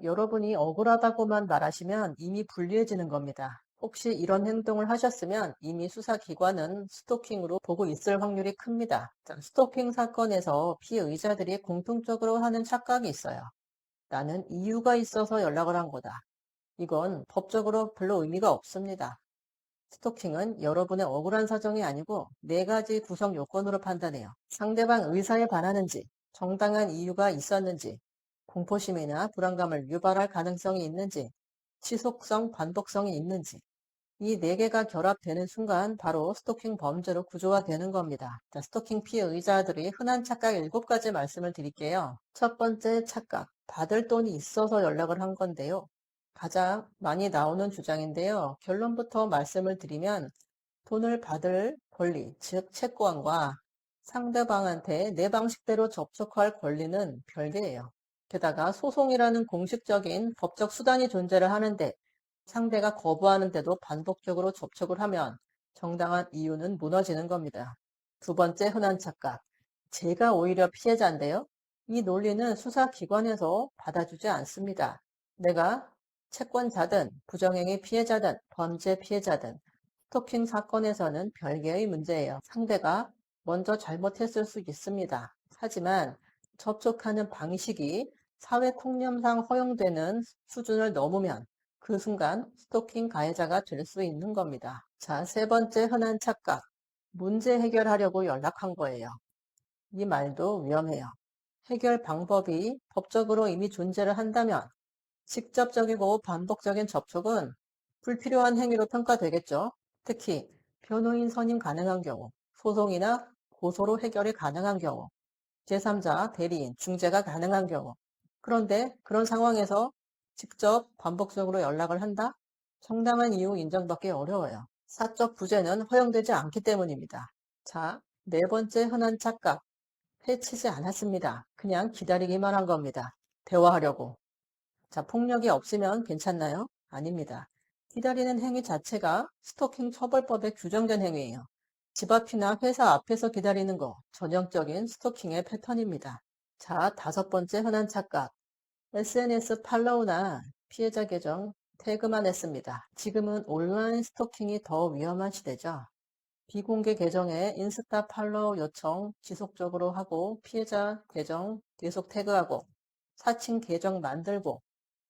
여러분이 억울하다고만 말하시면 이미 불리해지는 겁니다. 혹시 이런 행동을 하셨으면 이미 수사기관은 스토킹으로 보고 있을 확률이 큽니다. 자, 스토킹 사건에서 피의자들이 공통적으로 하는 착각이 있어요. 나는 이유가 있어서 연락을 한 거다. 이건 법적으로 별로 의미가 없습니다. 스토킹은 여러분의 억울한 사정이 아니고 네 가지 구성 요건으로 판단해요. 상대방 의사에 반하는지, 정당한 이유가 있었는지, 공포심이나 불안감을 유발할 가능성이 있는지, 지속성, 반복성이 있는지. 이 네 개가 결합되는 순간 바로 스토킹 범죄로 구조화되는 겁니다. 자, 스토킹 피해의자들이 흔한 착각 7가지 말씀을 드릴게요. 첫 번째 착각, 받을 돈이 있어서 연락을 한 건데요. 가장 많이 나오는 주장인데요. 결론부터 말씀을 드리면 돈을 받을 권리, 즉 채권과 상대방한테 내 방식대로 접촉할 권리는 별개예요. 게다가 소송이라는 공식적인 법적 수단이 존재를 하는데 상대가 거부하는데도 반복적으로 접촉을 하면 정당한 이유는 무너지는 겁니다. 두 번째 흔한 착각. 제가 오히려 피해자인데요. 이 논리는 수사기관에서 받아주지 않습니다. 내가 채권자든 부정행위 피해자든 범죄 피해자든 스토킹 사건에서는 별개의 문제예요. 상대가 먼저 잘못했을 수 있습니다. 하지만 접촉하는 방식이 사회 통념상 허용되는 수준을 넘으면 그 순간 스토킹 가해자가 될 수 있는 겁니다. 자, 세 번째 흔한 착각. 문제 해결하려고 연락한 거예요. 이 말도 위험해요. 해결 방법이 법적으로 이미 존재를 한다면 직접적이고 반복적인 접촉은 불필요한 행위로 평가되겠죠. 특히 변호인 선임 가능한 경우, 소송이나 고소로 해결이 가능한 경우, 제3자, 대리인, 중재가 가능한 경우. 그런데 그런 상황에서 직접 반복적으로 연락을 한다? 정당한 이유 인정받기 어려워요. 사적 부재는 허용되지 않기 때문입니다. 자, 네 번째 흔한 착각. 해치지 않았습니다. 그냥 기다리기만 한 겁니다. 대화하려고. 자, 폭력이 없으면 괜찮나요? 아닙니다. 기다리는 행위 자체가 스토킹 처벌법에 규정된 행위예요. 집 앞이나 회사 앞에서 기다리는 거 전형적인 스토킹의 패턴입니다. 자, 다섯 번째 흔한 착각. SNS 팔로우나 피해자 계정 태그만 했습니다. 지금은 온라인 스토킹이 더 위험한 시대죠. 비공개 계정에 인스타 팔로우 요청 지속적으로 하고 피해자 계정 계속 태그하고 사칭 계정 만들고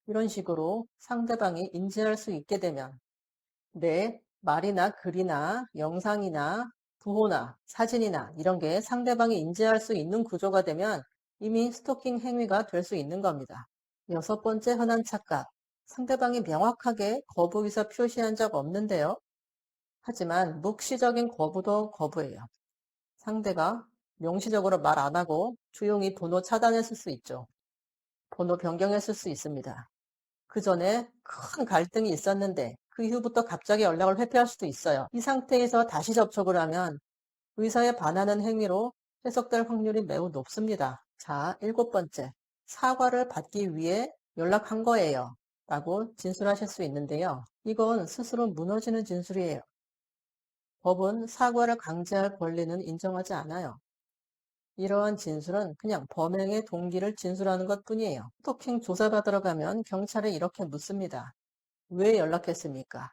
이런 식으로 상대방이 인지할 수 있게 되면 내 말이나 글이나 영상이나 부호나 사진이나 이런 게 상대방이 인지할 수 있는 구조가 되면 이미 스토킹 행위가 될 수 있는 겁니다. 여섯 번째 흔한 착각. 상대방이 명확하게 거부 의사 표시한 적 없는데요. 하지만 묵시적인 거부도 거부예요. 상대가 명시적으로 말 안 하고 조용히 번호 차단했을 수 있죠. 번호 변경했을 수 있습니다. 그 전에 큰 갈등이 있었는데 그 이후부터 갑자기 연락을 회피할 수도 있어요. 이 상태에서 다시 접촉을 하면 의사에 반하는 행위로 해석될 확률이 매우 높습니다. 자, 일곱 번째. 사과를 받기 위해 연락한 거예요. 라고 진술하실 수 있는데요. 이건 스스로 무너지는 진술이에요. 법은 사과를 강제할 권리는 인정하지 않아요. 이러한 진술은 그냥 범행의 동기를 진술하는 것 뿐이에요. 스토킹 조사받으러 가면 경찰에 이렇게 묻습니다. 왜 연락했습니까?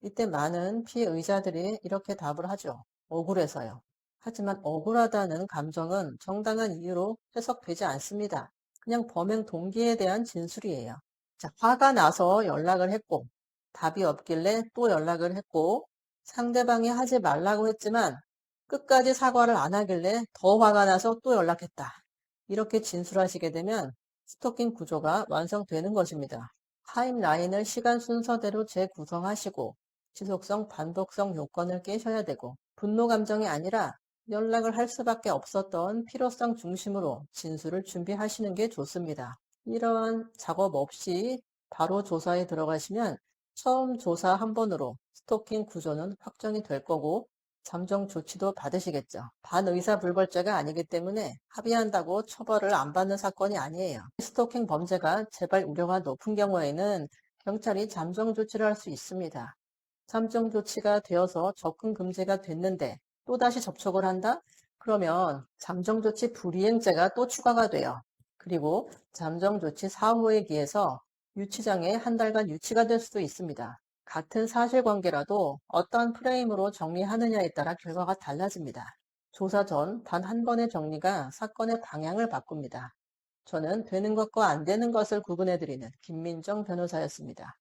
이때 많은 피해의자들이 이렇게 답을 하죠. 억울해서요. 하지만 억울하다는 감정은 정당한 이유로 해석되지 않습니다. 그냥 범행 동기에 대한 진술이에요. 자, 화가 나서 연락을 했고 답이 없길래 또 연락을 했고 상대방이 하지 말라고 했지만 끝까지 사과를 안 하길래 더 화가 나서 또 연락했다. 이렇게 진술하시게 되면 스토킹 구조가 완성되는 것입니다. 타임라인을 시간 순서대로 재구성하시고 지속성, 반복성 요건을 깨셔야 되고 분노 감정이 아니라 연락을 할 수밖에 없었던 필요성 중심으로 진술을 준비하시는 게 좋습니다. 이러한 작업 없이 바로 조사에 들어가시면 처음 조사 한 번으로 스토킹 구조는 확정이 될 거고 잠정 조치도 받으시겠죠. 반의사불벌죄가 아니기 때문에 합의한다고 처벌을 안 받는 사건이 아니에요. 스토킹 범죄가 재발 우려가 높은 경우에는 경찰이 잠정 조치를 할 수 있습니다. 잠정 조치가 되어서 접근 금지가 됐는데 또다시 접촉을 한다? 그러면 잠정 조치 불이행죄가 또 추가가 돼요. 그리고 잠정 조치 사후에 기해서 유치장에 한 달간 유치가 될 수도 있습니다. 같은 사실관계라도 어떤 프레임으로 정리하느냐에 따라 결과가 달라집니다. 조사 전 단 한 번의 정리가 사건의 방향을 바꿉니다. 저는 되는 것과 안 되는 것을 구분해드리는 김민정 변호사였습니다.